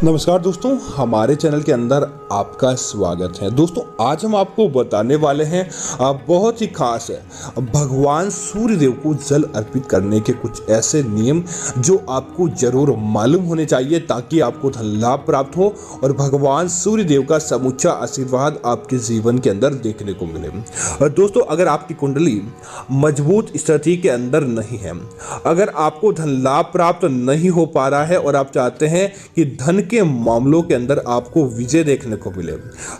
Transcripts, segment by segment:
नमस्कार दोस्तों, हमारे चैनल के अंदर आपका स्वागत है। दोस्तों आज हम आपको बताने वाले हैं बहुत ही खास है भगवान सूर्य देव को जल अर्पित करने के कुछ ऐसे नियम जो आपको जरूर मालूम होने चाहिए ताकि आपको धन लाभ प्राप्त हो और भगवान सूर्य देव का समूचा आशीर्वाद आपके जीवन के अंदर देखने को मिले। और दोस्तों अगर आपकी कुंडली मजबूत स्थिति के अंदर नहीं है, अगर आपको धन लाभ प्राप्त नहीं हो पा रहा है और आप चाहते हैं कि धन के मामलों के अंदर आपको विजय देखने को मिले,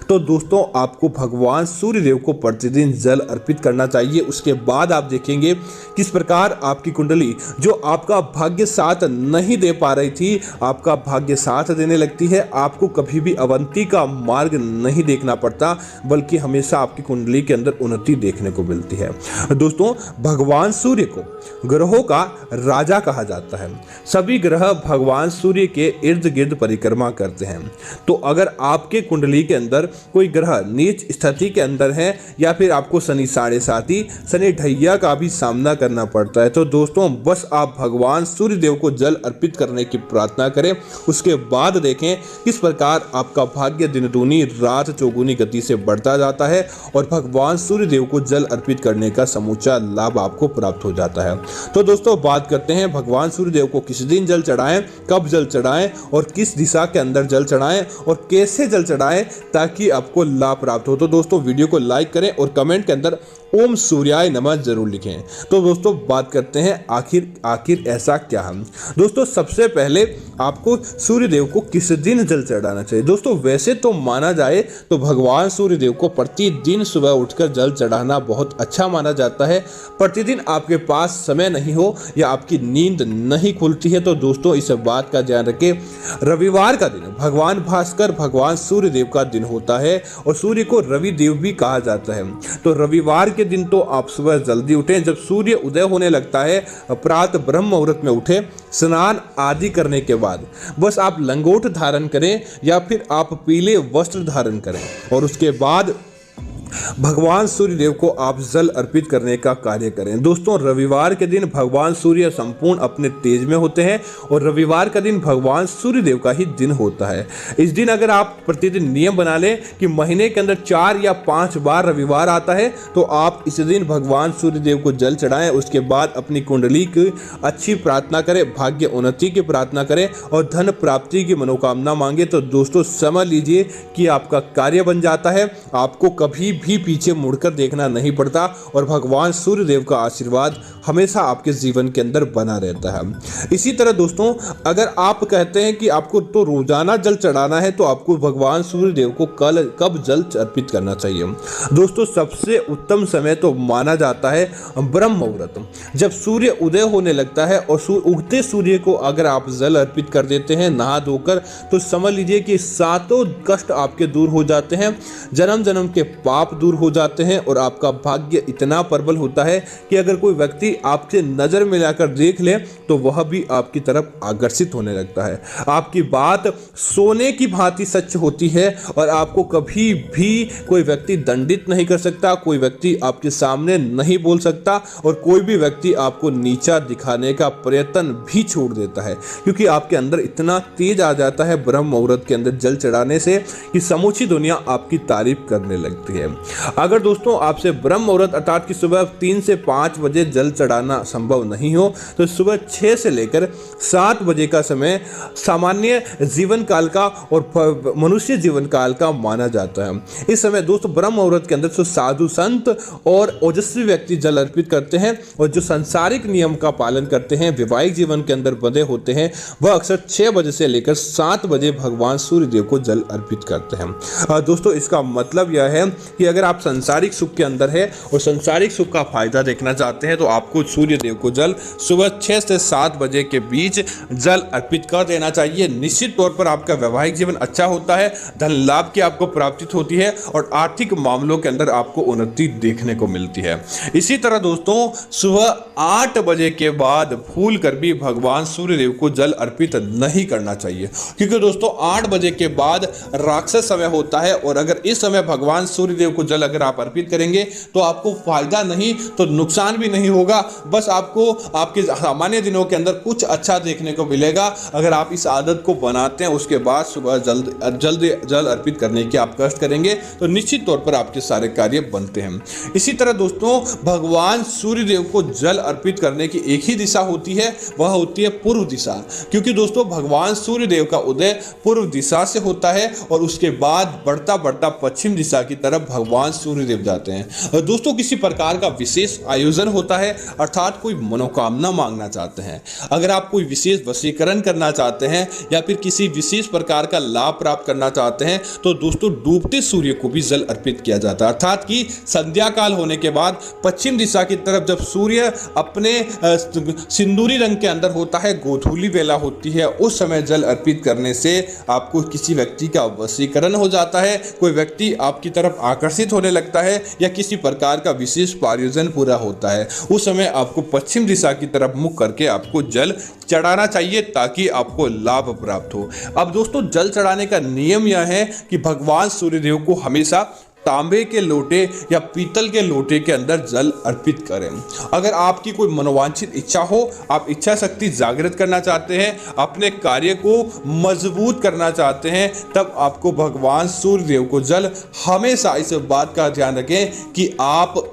तो दोस्तों आपको भगवान सूर्य देव को प्रतिदिन जल अर्पित करना चाहिए। उसके बाद आप देखेंगे किस प्रकार आपकी कुंडली जो आपका भाग्य साथ नहीं दे पा रही थी, आपका भाग्य साथ देने लगती है। आपको कभी भी अवंती का मार्ग नहीं देखना पड़ता, बल्कि हमेशा आपकी कुंडली के अंदर उन्नति देखने को मिलती है। दोस्तों भगवान सूर्य को ग्रहों का राजा कहा जाता है। सभी ग्रह भगवान सूर्य के इर्द गिर्द परिक्रमा करते हैं। तो अगर आपके कुंडली के अंदर कोई ग्रह नीच स्थिति के अंदर है या फिर आपको शनि साढ़े साथी शनि ढैया का भी सामना करना पड़ता है, तो दोस्तों बस आप भगवान सूर्य देव को जल अर्पित करने की प्रार्थना करें। उसके बाद देखें किस प्रकार आपका भाग्य दिन दूनी रात चौगुनी गति से बढ़ता जाता है और भगवान सूर्य देव को जल अर्पित करने का समूचा लाभ आपको प्राप्त हो जाता है। तो दोस्तों बात करते हैं भगवान सूर्य देव को किस दिन जल चढ़ाएं, कब जल चढ़ाएं और किस दिशा के अंदर जल चढ़ाएं और कैसे जल चढ़ाएं ताकि आपको लाभ प्राप्त हो। तो दोस्तों वीडियो को लाइक करें और कमेंट के अंदर ओम सूर्याय नमः जरूर लिखें। तो दोस्तों बात करते हैं आखिर ऐसा क्या है। दोस्तों सबसे पहले आपको सूर्य देव को किस दिन जल चढ़ाना चाहिए। दोस्तों वैसे तो माना जाए तो भगवान सूर्य देव को प्रतिदिन सुबह उठकर जल चढ़ाना बहुत अच्छा माना जाता है। प्रतिदिन आपके पास समय नहीं हो या आपकी नींद नहीं खुलती है तो दोस्तों इस बात का ध्यान रखें, रविवार का दिन भगवान भास्कर भगवान सूर्य देव का दिन होता है और सूर्य को रवि देव भी कहा जाता है। तो रविवार के दिन तो आप सुबह जल्दी उठें, जब सूर्य उदय होने लगता है प्रातः ब्रह्म मुहूर्त में उठें, स्नान आदि करने के बाद बस आप लंगोट धारण करें या फिर आप पीले वस्त्र धारण करें और उसके बाद भगवान सूर्य देव को आप जल अर्पित करने का कार्य करें। दोस्तों रविवार के दिन भगवान सूर्य संपूर्ण अपने तेज में होते हैं और रविवार का दिन भगवान सूर्य देव का ही दिन होता है। इस दिन अगर आप प्रतिदिन नियम बना लें कि महीने के अंदर 4 या 5 बार रविवार आता है तो आप इस दिन भगवान सूर्य देव को जल चढ़ाएं। उसके बाद अपनी कुंडली की अच्छी प्रार्थना करें, भाग्य उन्नति की प्रार्थना करें और धन प्राप्ति की मनोकामना मांगे। तो दोस्तों समझ लीजिए कि आपका कार्य बन जाता है, आपको कभी भी पीछे मुड़कर देखना नहीं पड़ता और भगवान सूर्य देव का आशीर्वाद हमेशा आपके जीवन के अंदर बना रहता है। इसी तरह दोस्तों अगर आप कहते हैं कि आपको तो रोजाना जल चढ़ाना है तो आपको भगवान सूर्य देव को कब जल अर्पित करना चाहिए। दोस्तों सबसे उत्तम समय तो माना जाता है ब्रह्म मुहूर्त, जब सूर्य उदय होने लगता है और उगते सूर्य को अगर आप जल अर्पित कर देते हैं नहा धोकर, तो समझ लीजिए कि 7 कष्ट आपके दूर हो जाते हैं, जन्म जन्म के पाप दूर हो जाते हैं और आपका भाग्य इतना प्रबल होता है कि अगर कोई व्यक्ति आपसे नजर मिलाकर देख ले तो वह भी आपकी तरफ आकर्षित होने लगता है। आपकी बात सोने की भांति सच होती है और आपको कभी भी कोई व्यक्ति दंडित नहीं कर सकता, कोई व्यक्ति आपके सामने नहीं बोल सकता और कोई भी व्यक्ति आपको नीचा दिखाने का प्रयत्न भी छोड़ देता है, क्योंकि आपके अंदर इतना तेज आ जाता है ब्रह्म मुहूर्त के अंदर जल चढ़ाने से कि समूची दुनिया आपकी तारीफ करने लगती है। अगर दोस्तों आपसे ब्रह्म मुहूर्त अर्थात कि सुबह 3 से 5 बजे जल चढ़ाना संभव नहीं हो तो सुबह 6 से लेकर 7 बजे का समय सामान्य जीवन काल का और मनुष्य जीवन काल का माना जाता है। इस समय दोस्तों ब्रह्म मुहूर्त के अंदर जो साधु संत और ओजस्वी व्यक्ति जल अर्पित करते हैं और जो सांसारिक नियम का पालन करते हैं, वैवाहिक जीवन के अंदर बंधे होते हैं, वह अक्सर 6 बजे से लेकर 7 बजे भगवान सूर्य देव को जल अर्पित करते हैं। दोस्तों इसका मतलब यह है कि अगर आप संसारिक सुख के अंदर है और संसारिक सुख का फायदा देखना चाहते हैं तो आपको सूर्य देव को जल सुबह 6 से 7 बजे के बीच जल अर्पित कर देना चाहिए। निश्चित तौर पर आपका वैवाहिक जीवन अच्छा होता है, धन लाभ की आपको प्राप्ति होती है और आर्थिक मामलों के अंदर आपको उन्नति देखने को मिलती है। इसी तरह दोस्तों सुबह 8 बजे के बाद भूल कर भी भगवान सूर्य देव को जल अर्पित नहीं करना चाहिए, क्योंकि दोस्तों 8 बजे के बाद राक्षस समय होता है और अगर इस समय भगवान सूर्य देव को जल अगर आप अर्पित करेंगे तो आपको फायदा नहीं तो नुकसान भी नहीं होगा बस आपको आपके सामान्य दिनों के अंदर कुछ अच्छा देखने को मिलेगा अगर आप इस आदत को बनाते हैं। उसके बाद सुबह जल अर्पित करने की आप कष्ट करेंगे तो निश्चित तौर पर आपके सारे कार्य बनते हैं। इसी तरह दोस्तों, भगवान सूर्य देव को जल अर्पित करने की एक ही दिशा होती है, वह होती है पूर्व दिशा। क्योंकि दोस्तों भगवान सूर्य देव का उदय पूर्व दिशा से होता है और उसके बाद बढ़ता बढ़ता पश्चिम दिशा की तरफ भगवान सूर्य देव जाते हैं। और दोस्तों किसी प्रकार का विशेष आयोजन होता है, अर्थात कोई मनोकामना मांगना चाहते हैं, अगर आप कोई विशेष वशीकरण करना चाहते हैं या फिर किसी विशेष प्रकार का लाभ प्राप्त करना चाहते हैं, तो दोस्तों डूबते सूर्य को भी जल अर्पित किया जाता है। अर्थात कि संध्या काल होने के बाद पश्चिम दिशा की तरफ जब सूर्य अपने सिंदूरी रंग के अंदर होता है, गोधूली वेला होती है, उस समय जल अर्पित करने से आपको किसी व्यक्ति का वशीकरण हो जाता है, कोई व्यक्ति आपकी तरफ आकर्षित होने लगता है या किसी प्रकार का विशेष प्रयोजन पूरा होता है। उस समय आपको पश्चिम दिशा की तरफ मुख करके आपको जल चढ़ाना चाहिए ताकि आपको लाभ प्राप्त हो। अब दोस्तों जल चढ़ाने का नियम यह है कि भगवान सूर्यदेव को हमेशा तांबे के लोटे या पीतल के लोटे के अंदर जल अर्पित करें। अगर आपकी कोई मनोवांछित इच्छा हो, आप इच्छा शक्ति जागृत करना चाहते हैं, अपने कार्य को मजबूत करना चाहते हैं, तब आपको भगवान सूर्यदेव को जल हमेशा इस बात का ध्यान रखें कि आप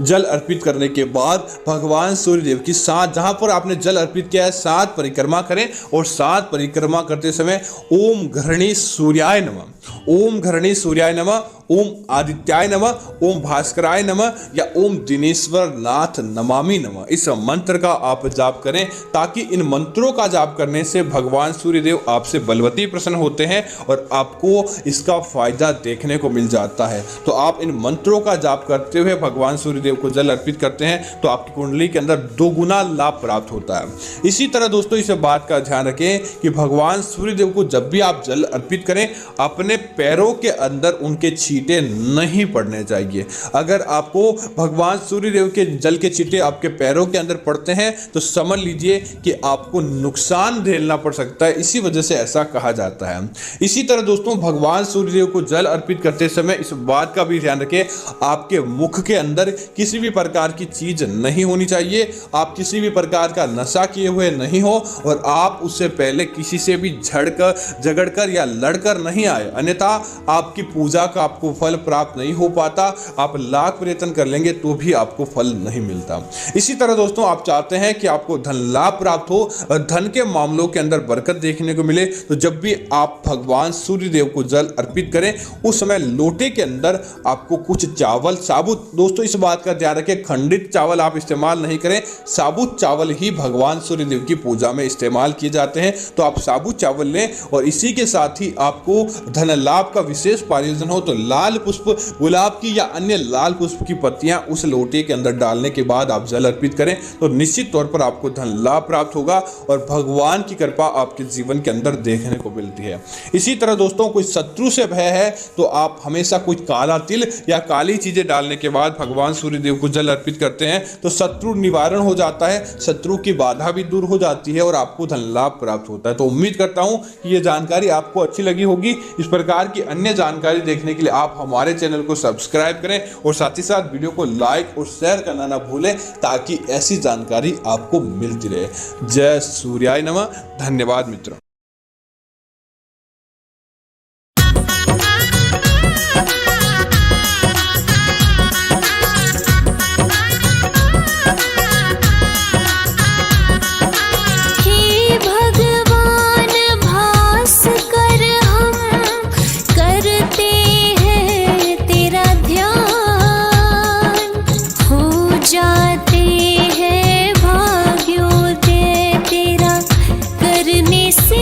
जल अर्पित करने के बाद भगवान सूर्यदेव की 7 जहां पर आपने जल अर्पित किया है 7 परिक्रमा करें और 7 परिक्रमा करते समय ओम घृणी सूर्याय नमः, ओम घृणी सूर्याय नमः, ओम आदित्याय नमः, ओम भास्कराय नमः या ओम दिनेश्वर नाथ नमामि नमः, इस मंत्र का आप जाप करें ताकि इन मंत्रों का जाप करने से भगवान सूर्यदेव आपसे बलवती प्रसन्न होते हैं और आपको इसका फायदा देखने को मिल जाता है। तो आप इन मंत्रों का जाप करते हुए भगवान सूर्यदेव को जल अर्पित करते हैं तो आपकी कुंडली के अंदर 2 गुना लाभ प्राप्त होता है। इसी तरह दोस्तों इस बात का ध्यान रखें कि भगवान सूर्यदेव को जब भी आप जल अर्पित करें, अपने पैरों के अंदर उनके छींटे नहीं पड़ने चाहिए। अगर आपको भगवान सूर्यदेव के जल के छींटे आपके पैरों के अंदर पड़ते हैं तो समझ लीजिए कि आपको नुकसान झेलना पड़ सकता है, इसी वजह से ऐसा कहा जाता है। इसी तरह दोस्तों भगवान सूर्यदेव को जल अर्पित करते समय इस बात का भी ध्यान रखें, आपके मुख के अंदर किसी भी प्रकार की चीज नहीं होनी चाहिए, आप किसी भी प्रकार का नशा किए हुए नहीं हो और आप उससे पहले किसी से भी झगड़कर या लड़कर नहीं आए, अन्यथा आपकी पूजा का आपको फल प्राप्त नहीं हो पाता। आप लाख प्रयत्न कर लेंगे तो भी आपको फल नहीं मिलता। इसी तरह दोस्तों आप चाहते हैं कि आपको धन लाभ प्राप्त हो और धन के मामलों के अंदर बरकत देखने को मिले, तो जब भी आप भगवान सूर्यदेव को जल अर्पित करें उस समय लोटे के अंदर आपको कुछ चावल साबुत, दोस्तों इस बात का ध्यान रखें खंडित चावल आप इस्तेमाल नहीं करें, साबुत चावल ही भगवान सूर्यदेव की पूजा में इस्तेमाल किए जाते हैं। तो आप साबुत चावल लें और इसी के साथ ही आपको धन लाभ का विशेष प्रयोजन हो तो लाल पुष्प, गुलाब की या अन्य लाल पुष्प की पत्तियां उस लोटे के अंदर डालने के बाद आप जल अर्पित करें तो निश्चित तौर पर आपको धन लाभ प्राप्त होगा और भगवान की कृपा आपके जीवन के अंदर देखने को मिलती है। इसी तरह दोस्तों कोई शत्रु से भय है तो आप हमेशा कोई काला तिल या काली चीजें डालने के बाद भगवान सूर्यदेव को जल अर्पित करते हैं तो शत्रु निवारण हो जाता है, शत्रु की बाधा भी दूर हो जाती है और आपको धन लाभ प्राप्त होता है। तो उम्मीद करता हूं कि ये जानकारी आपको अच्छी लगी होगी। इस प्रकार की अन्य जानकारी देखने के लिए आप हमारे चैनल को सब्सक्राइब करें और साथ ही साथ वीडियो को लाइक और शेयर करना ना भूलें ताकि ऐसी जानकारी आपको मिलती रहे। जय सूर्याय नमः। धन्यवाद मित्रों। से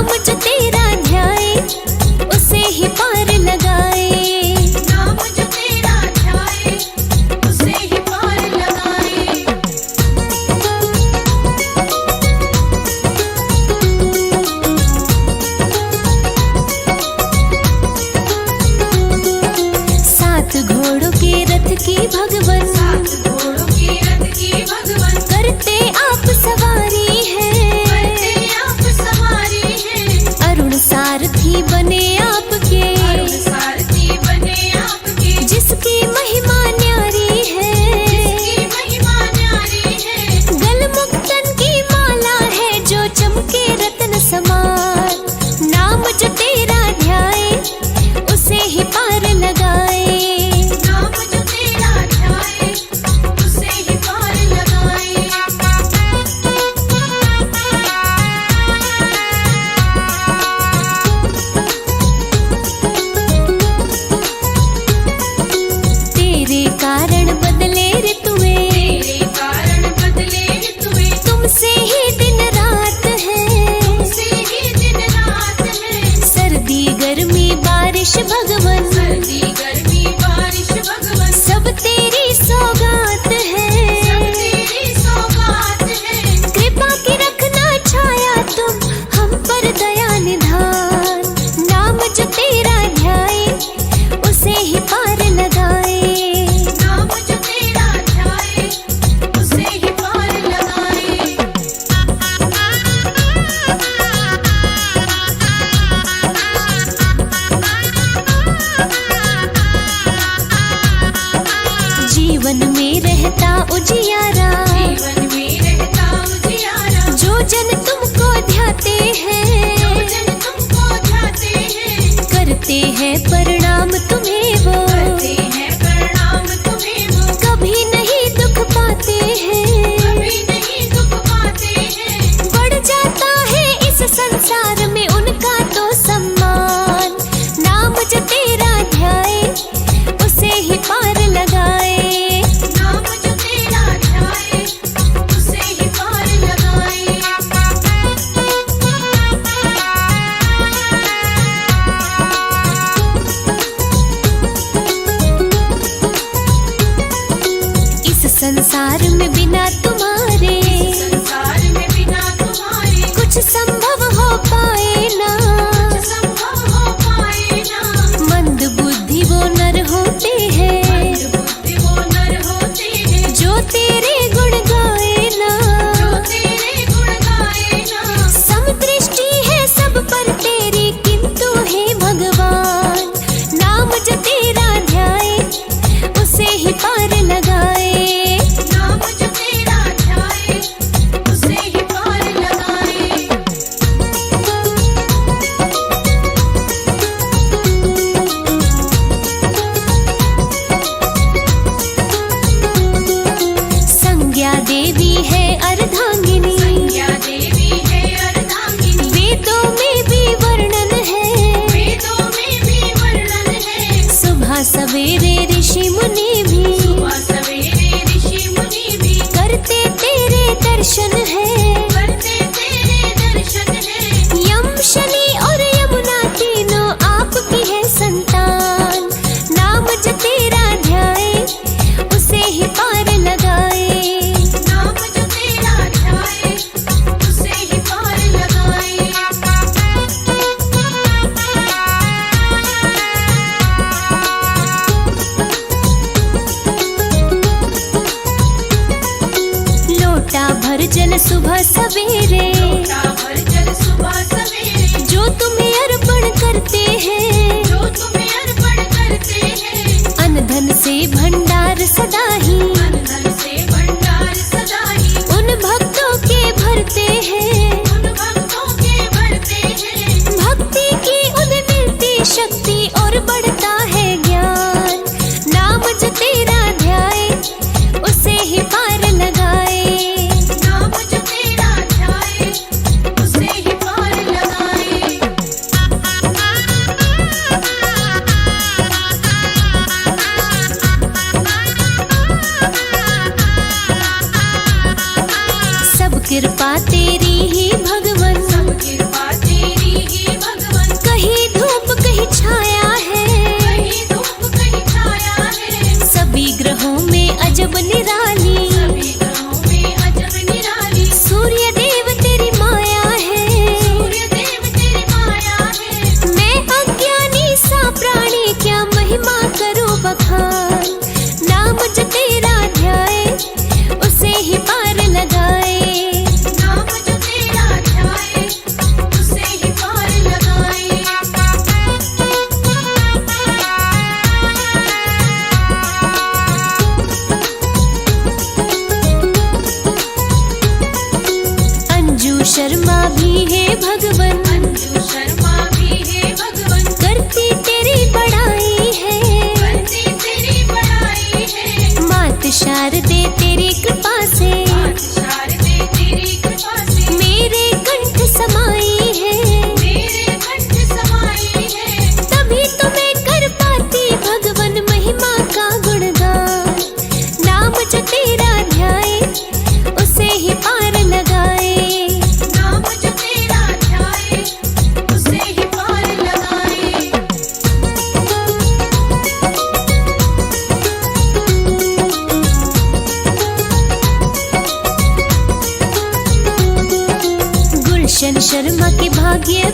नाम जो तेरा ध्याए उसे ही पार लगाए। नाम जो तेरा ध्याए उसे ही पार लगाए। सात घोड़ों के रथ की भगवन, सात घोड़ों के रथ की भगवन, करते आप सवारी है, करते आप सवारी है। अरुण सारथी बने आपके, अरुण सारथी बने आपके, जिसकी महिमा न्यारी है, जिसकी महिमा न्यारी है। गलमुक्तन की माला है जो चमके रत्न समान। नाम जो तेरा ध्याए उसे ही पार लगाए। नाम जो तेरा ध्याए उसे ही पार लगाए। तेरे कारण बदले ऋतुएं, तेरे कारण बदले ऋतुएं, तुमसे ही दिन रात है, तुमसे ही दिन रात है। सर्दी गर्मी बारिश भगवन, सर्दी गर्मी बारिश भगवन, सब तेरी सौगात है, सब तेरी सौगात है। कृपा की रखना छाया तुम हम पर दया निधान। नाम जो तेरा ध्याए उसे ही पार लगाए। नाम जो तेरा ध्याए उसे ही पार लगाए। जीवन में रहता उजियारा, जीवन में रहता उजियारा, जो जन तुमको ध्याते हैं, जो जन तुमको ध्याते हैं। करते हैं प्रणाम तुम्हें वो, करते हैं प्रणाम तुम्हें वो, कभी नहीं दुख पाते हैं, कभी नहीं दुख पाते हैं। बढ़ जाता है इस संसार में उनका तो सम्मान। नाम जो तेरा ध्याए उसे ही पार लगाए। नाम जो तेरा ध्याए उसे ही पार लगाए। इस संसार में बिना तुम्हारे, संसार में बिना तुम्हारे, कुछ संभव हो पाए ना, कुछ संभव हो पाए ना। मंद बुद्धि वो नर होते हैं, मंद बुद्धि वो नर होते हैं, जो तेरे गुण गाए ना, जो तेरे गुण गाए ना। समदृष्टि है सब पर तेरी किंतु हे भगवान। नाम जो तेरा ध्याए उसे ही पार लगाए। नाम जो तेरा ध्याए उसे ही पार लगाए। संज्ञा देवी है अर्धांगिनी, संज्ञा देवी है अर्धांगिनी, वेदों में भी वर्णन है, वेदों में भी वर्णन है। सुबह सवेरे ऋषि मुनि भी, सुबह सवेरे ऋषि मुनि भी, करते तेरे दर्शन है, करते तेरे दर्शन है। यम शनि और यमुना तीनों आपकी है संतान। नाम जो तेरा ध्याए उसे ही पार लगाए। नाम जो तेरा ध्याए उसे ही पार लगाए। लोटा भर जल सुबह सवेरे, लोटा भर जल सुबह सवेरे, जो तुम्हें अर्पण करते हैं, जो तुम्हें अर्पण करते हैं। अन्न धन से भंडार सदा ही, अन्न धन से भंडार सदा ही, उन भक्तों के भरते हैं, उन भक्तों के भरते हैं। भक्ति की उन्हें मिलती शक्ति और बढ़ता है ज्ञान। नाम जो तेरा ध्याए उसे ही पार लगाए। नाम जो तेरा ध्याए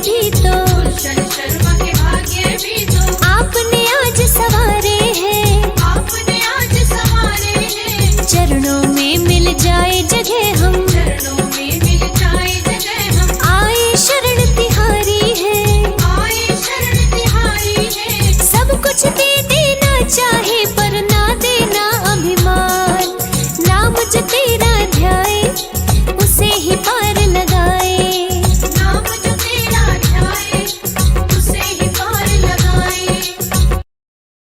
भी तो, गुलशन शर्मा के भाग्य भी तो आपने आज सवारे हैं, आपने आज संवारे हैं। चरणों में मिल जाए जगह हम, चरणों में मिल जाए जगह हम, आए शरण तिहारी है, आए शरण तिहारी है। सब कुछ दे देना चाहे पर ना देना अभिमान, नाम जते